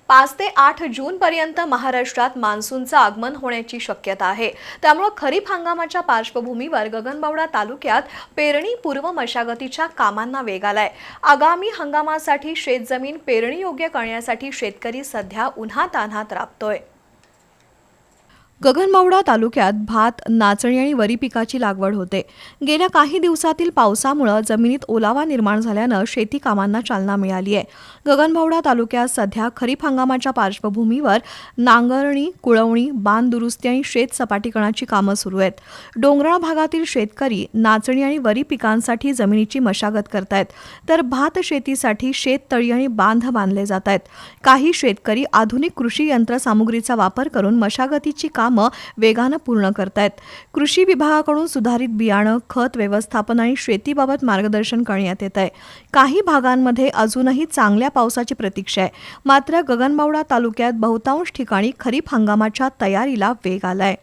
5 ते 8 जूनपर्यंत महाराष्ट्रात मान्सूनचं आगमन होण्याची शक्यता आहे। त्यामुळे खरीप हंगामाच्या पार्श्वभूमीवर गगनबावडा तालुक्यात पेरणी पूर्व मशागतीच्या कामांना वेग आलाय। आगामी हंगामासाठी शेतजमीन पेरणी योग्य करण्यासाठी शेतकरी सध्या उन्हातान्हात राबतोय। गगनबावडा तालुक्यात भात, नाचणी आणि वरी पिकाची लागवड होते। गेल्या काही दिवसातील पावसामुळे जमिनीत ओलावा निर्माण झाल्यानं शेती कामांना चालना मिळाली आहे। गगनबावडा तालुक्यात सध्या खरीप हंगामाच्या पार्श्वभूमीवर नांगरणी, कुळवणी, बांध दुरुस्ती आणि शेत सपाटीकरणाची कामं सुरू आहेत। डोंगराळ भागातील शेतकरी नाचणी आणि वरी पिकांसाठी जमिनीची मशागत करतायत, तर भात शेतीसाठी शेततळी आणि बांध बांधले जात आहेत। काही शेतकरी आधुनिक कृषी यंत्रसामुग्रीचा वापर करून मशागतीची कामं वेगानं पूर्ण करतायत। कृषी विभागाकडून सुधारित बियाणं, खत व्यवस्थापन आणि शेतीबाबत मार्गदर्शन करण्यात येत आहे। काही भागांमध्ये अजूनही चांगल्या पावसाची प्रतीक्षा आहे, मात्र गगनबावडा तालुक्यात बहुतांश ठिकाणी खरीप हंगामाच्या तयारीला वेग आलाय।